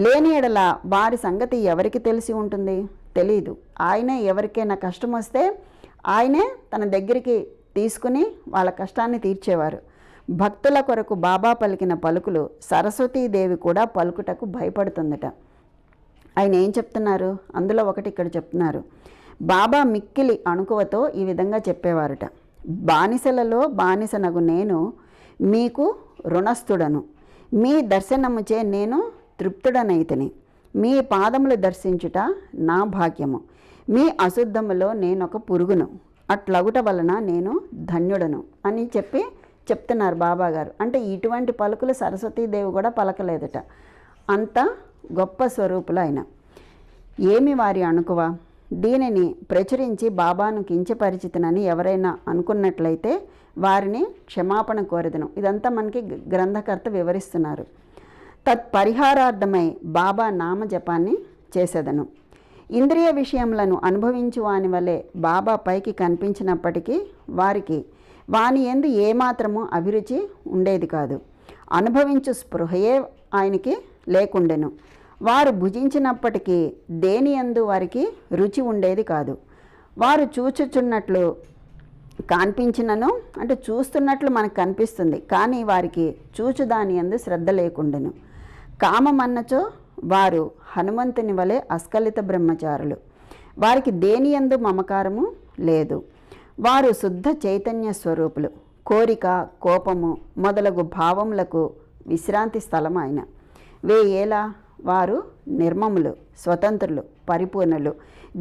లేని ఎడల వారి సంగతి ఎవరికి తెలిసి ఉంటుంది? తెలీదు. ఆయనే ఎవరికైనా కష్టం వస్తే ఆయనే తన దగ్గరికి తీసుకుని వాళ్ళ కష్టాన్ని తీర్చేవారు. భక్తుల కొరకు బాబా పలికిన పలుకులు సరస్వతీదేవి కూడా పలుకుటకు భయపడుతుందట. ఆయన ఏం చెప్తున్నారు? అందులో ఒకటి ఇక్కడ చెప్తున్నారు. బాబా మిక్కిలి అణుకువతో ఈ విధంగా చెప్పేవారట. బానిసలలో బానిసనగు నేను మీకు రుణస్థుడను. మీ దర్శనముచే నేను తృప్తుడనైతిని. మీ పాదములు దర్శించుట నా భాగ్యము. మీ అశుద్ధములో నేనొక పురుగును, అట్లగుట వలన నేను ధన్యుడను అని చెప్తున్నారు బాబాగారు. అంటే ఇటువంటి పలుకులు సరస్వతీదేవి కూడా పలకలేదట. అంత గొప్ప స్వరూపులు ఆయన. ఏమి వారి అణుకువ? దీనిని ప్రచురించి బాబాను కించపరిచితనని ఎవరైనా అనుకున్నట్లయితే వారిని క్షమాపణ కోరెదను. ఇదంతా మనకి గ్రంథకర్త వివరిస్తున్నారు. తత్పరిహారార్థమై బాబా నామజపాన్ని చేసేదను. ఇంద్రియ విషయములను అనుభవించు వాని వలె బాబా పైకి కనిపించినప్పటికీ వారికి వాని యందు ఏమాత్రము అభిరుచి ఉండేది కాదు. అనుభవించు స్పృహయే ఆయనకి లేకుండెను. వారు భుజించినప్పటికీ దేని యందు వారికి రుచి ఉండేది కాదు. వారు చూచుచున్నట్లు కనిపించినను, అంటే చూస్తున్నట్లు మనకు కనిపిస్తుంది, కానీ వారికి చూచుదాని యందు శ్రద్ధ లేకుండెను. కామమన్నచో వారు హనుమంతుని వలె అస్ఖలిత బ్రహ్మచారులు. వారికి దేని యందు మమకారము లేదు. వారు శుద్ధ చైతన్య స్వరూపులు. కోరిక, కోపము మొదలగు భావములకు విశ్రాంతి స్థలం ఆయన. వేయేలా వారు నిర్మములు, స్వతంత్రులు, పరిపూర్ణులు.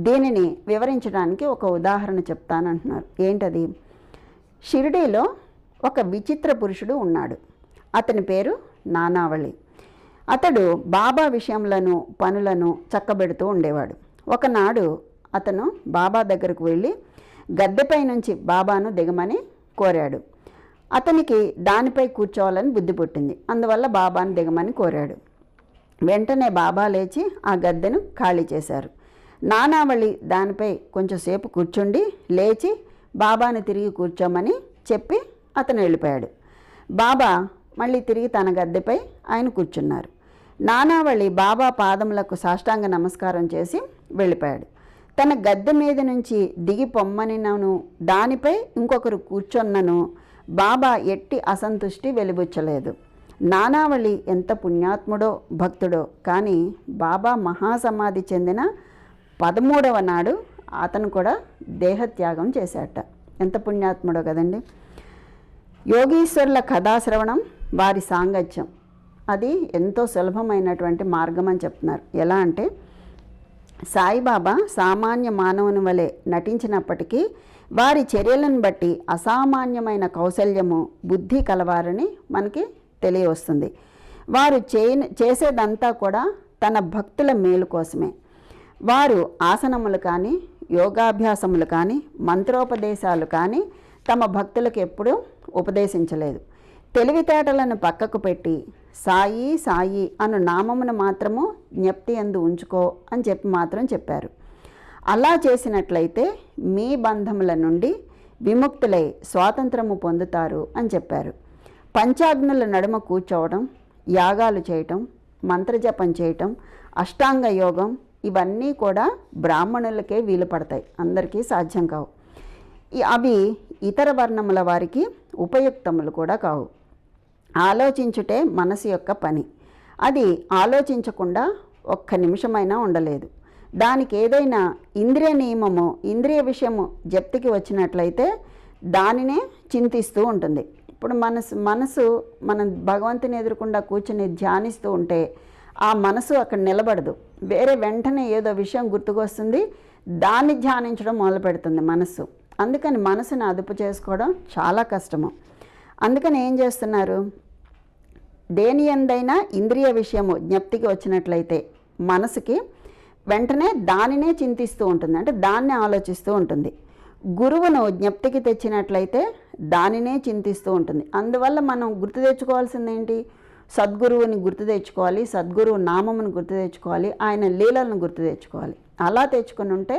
దీనిని వివరించడానికి ఒక ఉదాహరణ చెప్తానంటున్నారు. ఏంటది? షిరిడీలో ఒక విచిత్ర పురుషుడు ఉన్నాడు. అతని పేరు నానావళి. అతడు బాబా విషయములను, పనులను చక్కబెడుతూ ఉండేవాడు. ఒకనాడు అతను బాబా దగ్గరకు వెళ్ళి గద్దెపై నుంచి బాబాను దిగమని కోరాడు. అతనికి దానిపై కూర్చోవాలని బుద్ధి పుట్టింది. అందువల్ల బాబాను దిగమని కోరాడు. వెంటనే బాబా లేచి ఆ గద్దెను ఖాళీ చేశారు. నానావళి దానిపై కొంచెంసేపు కూర్చుండి లేచి బాబాను తిరిగి కూర్చోమని చెప్పి అతను వెళ్ళిపోయాడు. బాబా మళ్ళీ తిరిగి తన గద్దెపై ఆయన కూర్చున్నారు. నానావళి బాబా పాదములకు సాష్టాంగ నమస్కారం చేసి వెళ్ళిపోయాడు. తన గద్దె మీద నుంచి దిగి పొమ్మనినను, దానిపై ఇంకొకరు కూర్చొన్నను బాబా ఎట్టి అసంతుష్టి వెలిబుచ్చలేదు. నానావళి ఎంత పుణ్యాత్ముడో భక్తుడో, కానీ బాబా మహాసమాధి చెందిన 13వ నాడు అతను కూడా దేహత్యాగం చేశాట. ఎంత పుణ్యాత్ముడో కదండి. యోగీశ్వరుల కథాశ్రవణం, వారి సాంగత్యం, అది ఎంతో సులభమైనటువంటి మార్గం అని చెప్తున్నారు. ఎలా అంటే సాయిబాబా సామాన్య మానవుని వలె నటించినప్పటికీ వారి చర్యలను బట్టి అసామాన్యమైన కౌశల్యము, బుద్ధి కలవారని మనకి తెలియవస్తుంది. వారు చేసేదంతా కూడా తన భక్తుల మేలు కోసమే. వారు ఆసనములు కానీ, యోగాభ్యాసములు కానీ, మంత్రోపదేశాలు కానీ తమ భక్తులకు ఎప్పుడూ ఉపదేశించలేదు. తెలివితేటలను పక్కకు పెట్టి సాయి సాయి అను నామమును మాత్రము జ్ఞప్తి యందు ఉంచుకో అని చెప్పి మాత్రం చెప్పారు. అలా చేసినట్లయితే మీ బంధముల నుండి విముక్తులై స్వాతంత్రము పొందుతారు అని చెప్పారు. పంచాగ్నుల నడుమ కూర్చోవడం, యాగాలు చేయటం, మంత్రజపం చేయటం, అష్టాంగ యోగం ఇవన్నీ కూడా బ్రాహ్మణులకే వీలు పడతాయి, అందరికీ సాధ్యం కావు. అవి ఇతర వర్ణముల వారికి ఉపయుక్తములు కూడా కావు. ఆలోచించుటే మనసు యొక్క పని. అది ఆలోచించకుండా ఒక్క నిమిషమైనా ఉండలేదు. దానికి ఏదైనా ఇంద్రియ నియమము, ఇంద్రియ విషయము జప్తికి వచ్చినట్లయితే దానినే చింతిస్తూ ఉంటుంది. ఇప్పుడు మనసు మనం భగవంతుని ఎదురుకుండా కూర్చొని ధ్యానిస్తూ ఉంటే ఆ మనసు అక్కడ నిలబడదు, వేరే వెంటనే ఏదో విషయం గుర్తుకొస్తుంది, దాన్ని ధ్యానించడం మొదలు పెడుతుంది మనసు. అందుకని మనసుని అదుపు చేసుకోవడం చాలా కష్టము. అందుకని ఏం చేస్తున్నారు, దేని ఎందైనా ఇంద్రియ విషయము జ్ఞప్తికి వచ్చినట్లయితే మనసుకి వెంటనే దానినే చింతిస్తూ ఉంటుంది, అంటే దాన్నే ఆలోచిస్తూ ఉంటుంది. గురువును జ్ఞప్తికి తెచ్చినట్లయితే దానినే చింతిస్తూ ఉంటుంది. అందువల్ల మనం గుర్తు తెచ్చుకోవాల్సింది ఏంటి, సద్గురువుని గుర్తు తెచ్చుకోవాలి, సద్గురువు నామమును గుర్తు తెచ్చుకోవాలి, ఆయన లీలలను గుర్తు తెచ్చుకోవాలి. అలా తెచ్చుకుని ఉంటే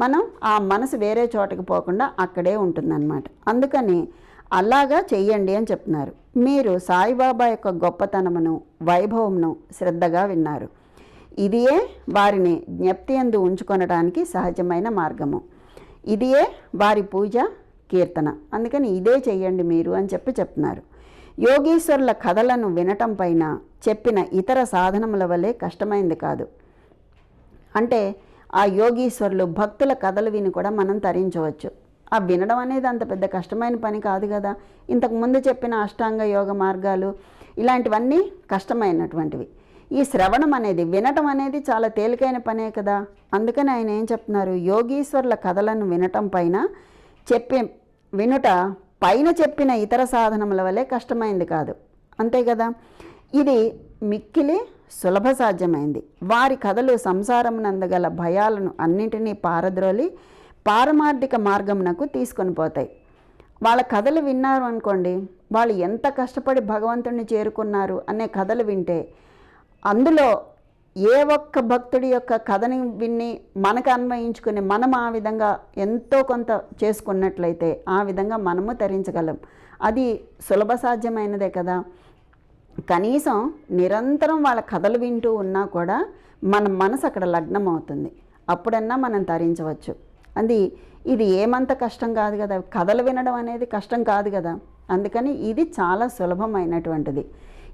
మనం ఆ మనసు వేరే చోటకి పోకుండా అక్కడే ఉంటుందన్నమాట. అందుకని అలాగా చెయ్యండి అని చెప్తున్నారు. మీరు సాయిబాబా యొక్క గొప్పతనమును, వైభవమును శ్రద్ధగా విన్నారు. ఇదియే వారిని జ్ఞప్తి యందు ఉంచుకొనడానికి సహజమైన మార్గము. ఇదియే వారి పూజ, కీర్తన. అందుకని ఇదే చెయ్యండి మీరు అని చెప్తున్నారు. యోగీశ్వరుల కథలను వినటం పైన చెప్పిన ఇతర సాధనముల వలె కష్టమైంది కాదు. అంటే ఆ యోగీశ్వరులు భక్తుల కథలు విని కూడా మనం తరించవచ్చు. ఆ వినడం అనేది అంత పెద్ద కష్టమైన పని కాదు కదా. ఇంతకుముందు చెప్పిన అష్టాంగ యోగ మార్గాలు ఇలాంటివన్నీ కష్టమైనటువంటివి. ఈ శ్రవణం అనేది, వినటం అనేది చాలా తేలికైన పనే కదా. అందుకని ఆయన ఏం చెప్తున్నారు, యోగీశ్వరుల కథలను వినటం పైన వినుట పైన చెప్పిన ఇతర సాధనముల వలె కష్టమైంది కాదు, అంతే కదా. ఇది మిక్కిలి సులభ సాధ్యమైంది. వారి కథలు సంసారమునందగల భయాలను అన్నింటినీ పారద్రోలి పారమార్థిక మార్గమునకు తీసుకొని పోతాయి. వాళ్ళ కథలు విన్నారు అనుకోండి, వాళ్ళు ఎంత కష్టపడి భగవంతుడిని చేరుకున్నారు అనే కథలు వింటే, అందులో ఏ ఒక్క భక్తుడి యొక్క కథని విని మనకు అన్వయించుకుని మనం ఆ విధంగా ఎంతో కొంత చేసుకున్నట్లయితే ఆ విధంగా మనము తరించగలం. అది సులభ సాధ్యమైనదే కదా. కనీసం నిరంతరం వాళ్ళ కథలు వింటూ ఉన్నా కూడా మన మనసు అక్కడ లగ్నం అవుతుంది, అప్పుడన్నా మనం తరించవచ్చు. ఇది ఏమంత కష్టం కాదు కదా, కథలు వినడం అనేది కష్టం కాదు కదా. అందుకని ఇది చాలా సులభమైనటువంటిది.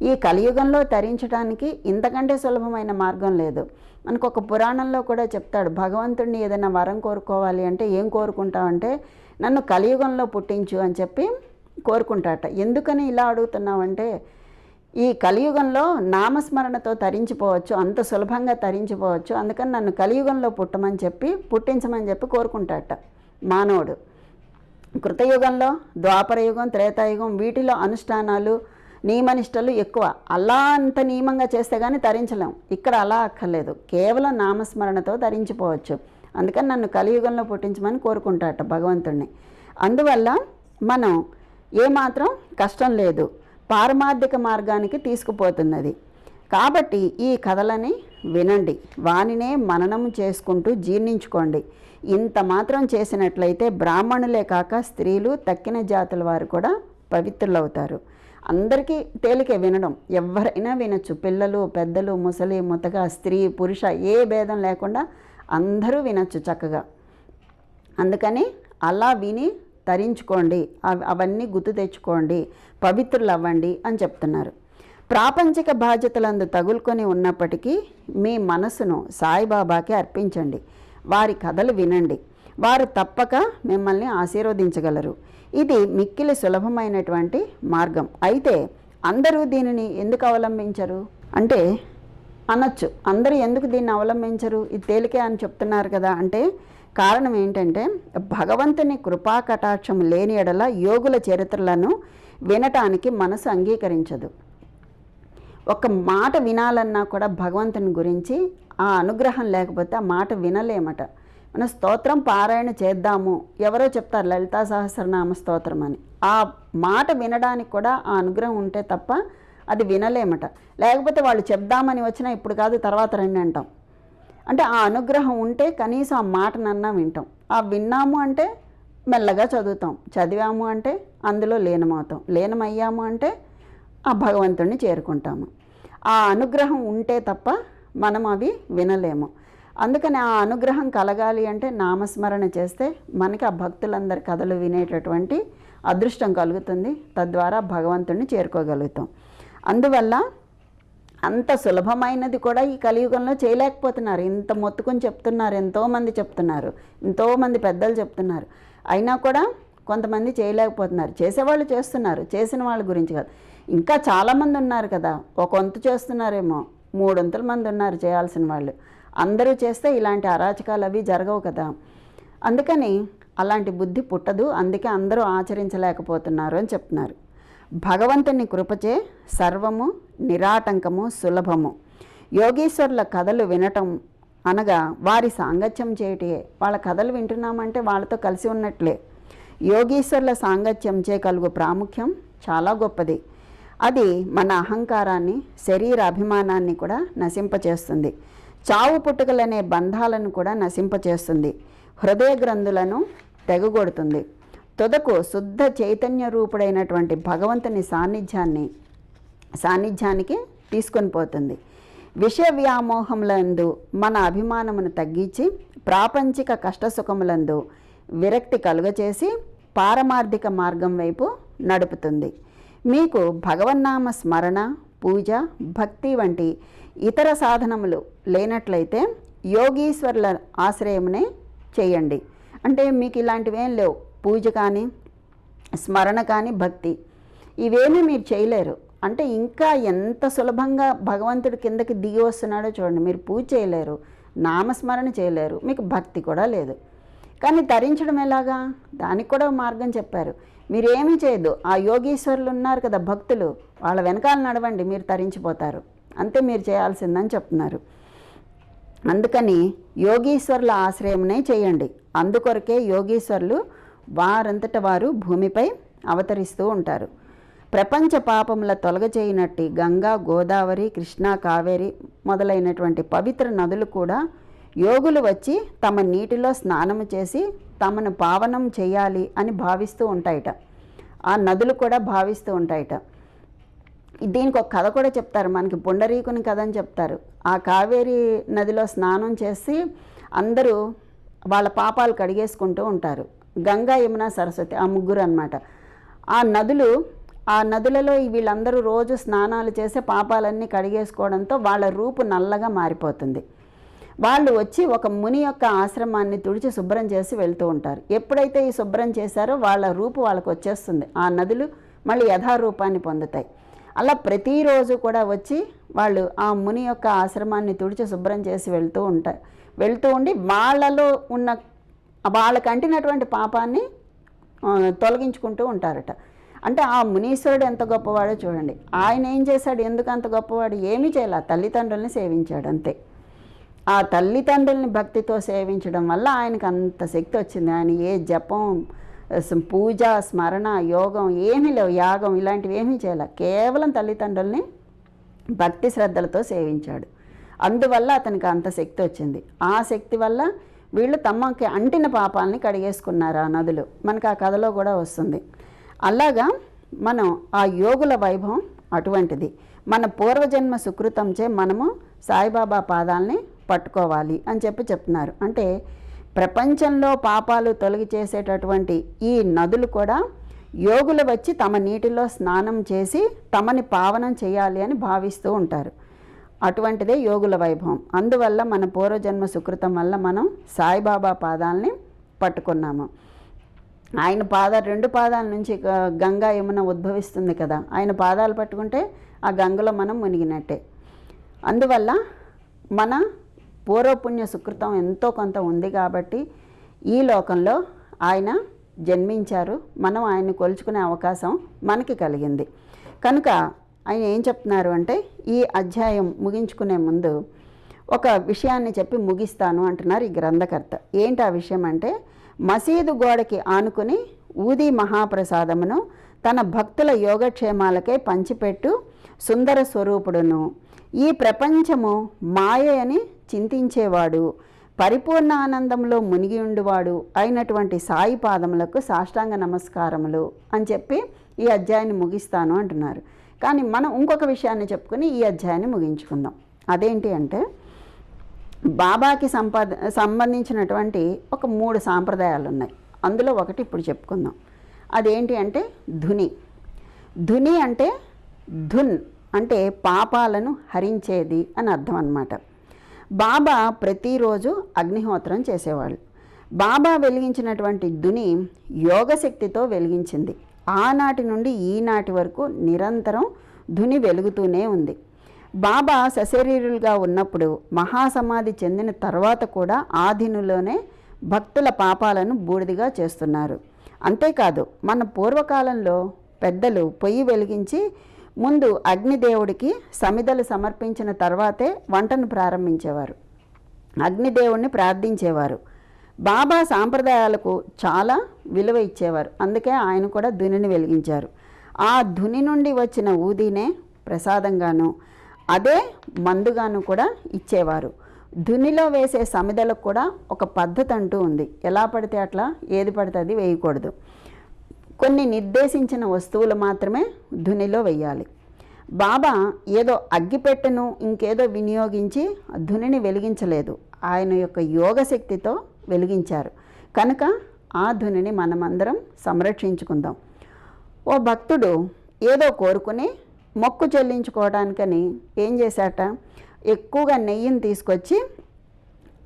ఈ కలియుగంలో తరించడానికి ఇంతకంటే సులభమైన మార్గం లేదు. మనకు ఒక పురాణంలో కూడా చెప్తాడు, భగవంతుడిని ఏదైనా వరం కోరుకోవాలి అంటే ఏం కోరుకుంటావంటే నన్ను కలియుగంలో పుట్టించు అని చెప్పి కోరుకుంటాట. ఎందుకని ఇలా అడుగుతున్నావంటే, ఈ కలియుగంలో నామస్మరణతో తరించిపోవచ్చు, అంత సులభంగా తరించిపోవచ్చు, అందుకని నన్ను కలియుగంలో పుట్టించమని చెప్పి కోరుకుంటాట మానవుడు. కృతయుగంలో, ద్వాపరయుగం, త్రేతాయుగం వీటిలో అనుష్ఠానాలు, నియమనిష్టలు ఎక్కువ. అలా అంత నియమంగా చేస్తే కానీ తరించలేం. ఇక్కడ అలా అక్కర్లేదు, కేవలం నామస్మరణతో తరించిపోవచ్చు. అందుకని నన్ను కలియుగంలో పుట్టించమని కోరుకుంటాట భగవంతుడిని. అందువల్ల మనం ఏమాత్రం కష్టం లేదు, పారమార్థిక మార్గానికి తీసుకుపోతున్నది. కాబట్టి ఈ కథలని వినండి, వానినే మననం చేసుకుంటూ జీర్ణించుకోండి. ఇంత మాత్రం చేసినట్లయితే బ్రాహ్మణులే కాక స్త్రీలు, తక్కిన జాతుల వారు కూడా పవిత్రులవుతారు. అందరికీ తేలికే వినడం, ఎవరైనా వినొచ్చు, పిల్లలు, పెద్దలు, ముసలి, ముతక, స్త్రీ, పురుష ఏ భేదం లేకుండా అందరూ వినొచ్చు చక్కగా. అందుకని అలా విని తరించుకోండి, అవన్నీ గుర్తు తెచ్చుకోండి, పవిత్రులు అవ్వండి అని చెప్తున్నారు. ప్రాపంచిక బాధ్యతలందు తగులుకొని ఉన్నప్పటికీ మీ మనసును సాయిబాబాకి అర్పించండి. వారి కథలు వినండి, వారు తప్పక మిమ్మల్ని ఆశీర్వదించగలరు. ఇది మిక్కిలి సులభమైనటువంటి మార్గం. అయితే అందరూ దీనిని ఎందుకు అవలంబించరు అంటే అనొచ్చు, అందరూ ఎందుకు దీన్ని అవలంబించరు, ఇది తేలికే అని చెప్తున్నారు కదా అంటే కారణం ఏంటంటే, భగవంతుని కృపా కటాక్షం లేని ఎడల యోగుల చరిత్రలను వినటానికి మనసు అంగీకరించదు. ఒక మాట వినాలన్నా కూడా భగవంతుని గురించి ఆ అనుగ్రహం లేకపోతే ఆ మాట వినలేమట. మనం స్తోత్రం పారాయణ చేద్దాము, ఎవరో చెప్తారు లలితా సహస్రనామ స్తోత్రం అని, ఆ మాట వినడానికి కూడా ఆ అనుగ్రహం ఉంటే తప్ప అది వినలేమట. లేకపోతే వాళ్ళు చెప్దామని వచ్చినా ఇప్పుడు కాదు తర్వాత రండి అంటాం. అంటే ఆ అనుగ్రహం ఉంటే కనీసం ఆ మాటనన్నా వింటాం. ఆ విన్నాము అంటే మెల్లగా చదువుతాం, చదివాము అంటే అందులో లీనమవుతాం, లీనమయ్యాము అంటే ఆ భగవంతుడిని చేరుకుంటాము. ఆ అనుగ్రహం ఉంటే తప్ప మనం అవి వినలేము. అందుకని ఆ అనుగ్రహం కలగాలి అంటే నామస్మరణ చేస్తే మనకి ఆ భక్తులందరి కథలు వినేటటువంటి అదృష్టం కలుగుతుంది. తద్వారా భగవంతుడిని చేరుకోగలుగుతాం. అందువల్ల అంత సులభమైనది కూడా ఈ కలియుగంలో చేయలేకపోతున్నారు. ఇంత మొత్తుకొని చెప్తున్నారు, ఎంతోమంది చెప్తున్నారు, ఎంతోమంది పెద్దలు చెప్తున్నారు. అయినా కూడా కొంతమంది చేయలేకపోతున్నారు. చేసేవాళ్ళు చేస్తున్నారు, చేసిన వాళ్ళ గురించి కాదు. ఇంకా చాలామంది ఉన్నారు కదా, ఒక వంతు చేస్తున్నారేమో, 300 మంది ఉన్నారు చేయాల్సిన వాళ్ళు. అందరూ చేస్తే ఇలాంటి అరాచకాలు అవి జరగవు కదా. అందుకని అలాంటి బుద్ధి పుట్టదు. అందుకే అందరూ ఆచరించలేకపోతున్నారు అని చెప్తున్నారు. భగవంతుని కృపచే సర్వము నిరాటంకము సులభము. యోగీశ్వరుల కథలు వినటం అనగా వారి సాంగత్యం చేయటే. వాళ్ళ కథలు వింటున్నామంటే వాళ్ళతో కలిసి ఉన్నట్లే. యోగీశ్వరుల సాంగత్యంచే కలుగు ప్రాముఖ్యం చాలా గొప్పది. అది మన అహంకారాన్ని, శరీర అభిమానాన్ని కూడా నశింపచేస్తుంది. చావు పుట్టుకలనే బంధాలను కూడా నశింపచేస్తుంది. హృదయ గ్రంథులను తెగగొడుతుంది. తుదకు శుద్ధ చైతన్య రూపుడైనటువంటి భగవంతుని సాన్నిధ్యానికి తీసుకొని పోతుంది. విషయ వ్యామోహములందు మన అభిమానమును తగ్గించి ప్రాపంచిక కష్టసుఖములందు విరక్తి కలుగచేసి పారమార్థిక మార్గం వైపు నడుపుతుంది. మీకు భగవన్నామ స్మరణ, పూజ, భక్తి వంటి ఇతర సాధనములు లేనట్లయితే యోగీశ్వరుల ఆశ్రయమునే చేయండి. అంటే మీకు ఇలాంటివేం లేవు, పూజ కానీ స్మరణ కానీ భక్తి ఇవేమీ మీరు చేయలేరు అంటే ఇంకా ఎంత సులభంగా భగవంతుడి కిందకి దిగి వస్తున్నాడో చూడండి. మీరు పూజ చేయలేరు, నామస్మరణ చేయలేరు, మీకు భక్తి కూడా లేదు. కానీ తరించడం ఎలాగా, దానికి కూడా మార్గం చెప్పారు. మీరేమీ చేయొద్దు, ఆ యోగీశ్వరులు ఉన్నారు కదా భక్తులు, వాళ్ళ వెనకాల నడవండి, మీరు తరించిపోతారు. అంతే మీరు చేయాల్సిందని చెప్తున్నారు. అందుకని యోగీశ్వరుల ఆశ్రయమునే చేయండి. అందుకొరకే యోగీశ్వరులు వారంతట వారు భూమిపై అవతరిస్తూ ఉంటారు. ప్రపంచ పాపముల తొలగచేయనట్టి గంగా, గోదావరి, కృష్ణా, కావేరి మొదలైనటువంటి పవిత్ర నదులు కూడా యోగులు వచ్చి తమ నీటిలో స్నానము చేసి తమను పావనం చేయాలి అని భావిస్తూ ఉంటాయట. ఆ నదులు కూడా భావిస్తూ ఉంటాయట. దీనికి ఒక కథ కూడా చెప్తారు, మనకి పుండరీకుని కథ అని చెప్తారు. ఆ కావేరీ నదిలో స్నానం చేసి అందరూ వాళ్ళ పాపాలు కడిగేసుకుంటూ ఉంటారు. గంగా, యమున, సరస్వతి ఆ ముగ్గురు అన్నమాట. ఆ నదులలో వీళ్ళందరూ రోజు స్నానాలు చేసే పాపాలన్నీ కడిగేసుకోవడంతో వాళ్ళ రూపు నల్లగా మారిపోతుంది. వాళ్ళు వచ్చి ఒక ముని యొక్క ఆశ్రమాన్ని తుడిచి శుభ్రం చేసి వెళ్తూ ఉంటారు. ఎప్పుడైతే ఈ శుభ్రం చేశారో వాళ్ళ రూపు వాళ్ళకు వచ్చేస్తుంది. ఆ నదులు మళ్ళీ యథారూపాన్ని పొందుతాయి. అలా ప్రతిరోజు కూడా వచ్చి వాళ్ళు ఆ ముని యొక్క ఆశ్రమాన్ని తుడిచి శుభ్రం చేసి వెళ్తూ ఉండి వాళ్ళలో ఉన్న వాళ్ళకి అంటినటువంటి పాపాన్ని తొలగించుకుంటూ ఉంటారట. అంటే ఆ మునీశ్వరుడు ఎంత గొప్పవాడో చూడండి. ఆయన ఏం చేశాడు, ఎందుకు అంత గొప్పవాడు? ఏమీ చేయాల, తల్లిదండ్రుల్ని సేవించాడు అంతే. ఆ తల్లిదండ్రుల్ని భక్తితో సేవించడం వల్ల ఆయనకు అంత శక్తి వచ్చింది. ఆయన ఏ జపం, పూజ, స్మరణ, యోగం ఏమీ లేవు, యాగం ఇలాంటివి ఏమీ చేయాల. కేవలం తల్లిదండ్రుల్ని భక్తి శ్రద్ధలతో సేవించాడు. అందువల్ల అతనికి అంత శక్తి వచ్చింది. ఆ శక్తి వల్ల వీళ్ళు తమకి అంటిన పాపాలని కడిగేసుకున్నారు ఆ నదులు. మనకు ఆ కథలో కూడా వస్తుంది. అలాగా మనం ఆ యోగుల వైభవం అటువంటిది. మన పూర్వజన్మ సుకృతంచే మనము సాయిబాబా పాదాలని పట్టుకోవాలి అని చెప్తున్నారు. అంటే ప్రపంచంలో పాపాలు తొలగి చేసేటటువంటి ఈ నదులు కూడా యోగులు వచ్చి తమ నీటిలో స్నానం చేసి తమని పావనం చేయాలి అని భావిస్తూ ఉంటారు. అటువంటిదే యోగుల వైభవం. అందువల్ల మన పూర్వజన్మ సుకృతం వల్ల మనం సాయిబాబా పాదాలని పట్టుకున్నాము. ఆయన రెండు పాదాల నుంచి గంగా, యమున ఉద్భవిస్తుంది కదా, ఆయన పాదాలు పట్టుకుంటే ఆ గంగలో మనం మునిగినట్టే. అందువల్ల మన పూర్వపుణ్య సుకృతం ఎంతో కొంత ఉంది కాబట్టి ఈ లోకంలో ఆయన జన్మించారు. మనం ఆయన్ని కొలుచుకునే అవకాశం మనకి కలిగింది. కనుక ఆయన ఏం చెప్తున్నారు అంటే, ఈ అధ్యాయం ముగించుకునే ముందు ఒక విషయాన్ని చెప్పి ముగిస్తాను అంటున్నారు ఈ గ్రంథకర్త. ఏంటి ఆ విషయం అంటే, మసీదు గోడకి ఆనుకుని ఊది మహాప్రసాదమును తన భక్తుల యోగక్షేమాలకై పంచిపెట్టు సుందర స్వరూపుడును, ఈ ప్రపంచము మాయ అని చింతించేవాడు, పరిపూర్ణ ఆనందంలో మునిగి ఉండువాడు అయినటువంటి సాయి పాదములకు సాష్టాంగ నమస్కారములు అని చెప్పి ఈ అధ్యాయాన్ని ముగిస్తాను అంటున్నారు. కానీ మనం ఇంకొక విషయాన్ని చెప్పుకుని ఈ అధ్యాయాన్ని ముగించుకుందాం. అదేంటి అంటే, బాబాకి సంబంధించినటువంటి ఒక 3 సాంప్రదాయాలు ఉన్నాయి. అందులో ఒకటి ఇప్పుడు చెప్పుకుందాం. అదేంటి అంటే ధుని. ధుని అంటే ధున్ అంటే పాపాలను హరించేది అని అర్థం అన్నమాట. బాబా ప్రతిరోజు అగ్నిహోత్రం చేసేవాళ్ళు. బాబా వెలిగించినటువంటి ధుని యోగశక్తితో వెలిగించింది. ఆనాటి నుండి ఈనాటి వరకు నిరంతరం ధుని వెలుగుతూనే ఉంది. బాబా సశరీరులుగా ఉన్నప్పుడు మహాసమాధి చెందిన తర్వాత కూడా ఆ దినులోనే భక్తుల పాపాలను బూడిదిగా చేస్తున్నారు. అంతేకాదు, మన పూర్వకాలంలో పెద్దలు పొయ్యి వెలిగించి ముందు అగ్నిదేవుడికి సమిధలు సమర్పించిన తర్వాతే వంటను ప్రారంభించేవారు, అగ్నిదేవుడిని ప్రార్థించేవారు. బాబా సాంప్రదాయాలకు చాలా విలువ ఇచ్చేవారు. అందుకే ఆయన కూడా ధునిని వెలిగించారు. ఆ ధుని నుండి వచ్చిన ఊదినే ప్రసాదంగాను అదే మందుగాను కూడా ఇచ్చేవారు. ధునిలో వేసే సమిధలకు కూడా ఒక పద్ధతి అంటూ ఉంది. ఎలా పడితే అట్లా ఏది పడితే అది వేయకూడదు. కొన్ని నిర్దేశించిన వస్తువులు మాత్రమే ధునిలో వెయ్యాలి. బాబా ఏదో అగ్గిపెట్టెను ఇంకేదో వినియోగించి ధునిని వెలిగించలేదు. ఆయన యొక్క యోగశక్తితో వెలిగించారు. కనుక ఆ ధునిని మనమందరం సంరక్షించుకుందాం. ఓ భక్తుడు ఏదో కోరుకుని మొక్కు చెల్లించుకోవడానికని ఏం చేశాట, ఎక్కువగా నెయ్యిని తీసుకొచ్చి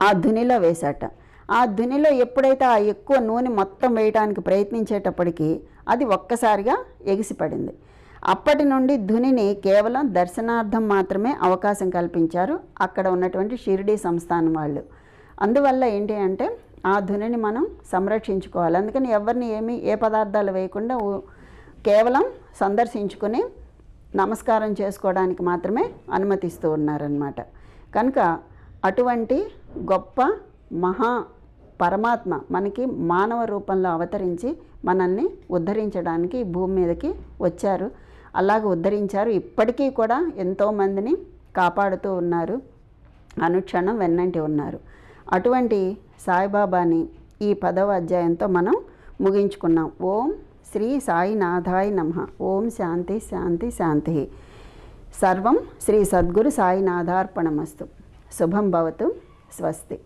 ఆ ధునిలో వేశాట. ఆ ధునిలో ఎప్పుడైతే ఆ ఎక్కువ నూనె మొత్తం వేయడానికి ప్రయత్నించేటప్పటికి అది ఒక్కసారిగా ఎగిసిపడింది. అప్పటి నుండి ధునిని కేవలం దర్శనార్థం మాత్రమే అవకాశం కల్పించారు అక్కడ ఉన్నటువంటి షిరిడీ సంస్థానం వాళ్ళు. అందువల్ల ఏంటి అంటే ఆ ధునిని మనం సంరక్షించుకోవాలి. అందుకని ఎవరిని ఏ పదార్థాలు వేయకుండా కేవలం సందర్శించుకొని నమస్కారం చేసుకోవడానికి మాత్రమే అనుమతిస్తూ ఉన్నారన్నమాట. కనుక అటువంటి గొప్ప మహా పరమాత్మ మనకి మానవ రూపంలో అవతరించి మనల్ని ఉద్ధరించడానికి భూమి మీదకి వచ్చారు. అలాగ ఉద్ధరించారు. ఇప్పటికీ కూడా ఎంతోమందిని కాపాడుతూ ఉన్నారు, అనుక్షణం వెన్నంటి ఉన్నారు. అటువంటి సాయిబాబాని ఈ 10వ అధ్యాయంతో మనం ముగించుకున్నాం. ఓం శ్రీ సాయినాథాయ నమః. ఓం శాంతి శాంతి శాంతి. సర్వం శ్రీ సద్గురు సాయినాథార్పణమస్తు. శుభం భవతు. స్వస్తి.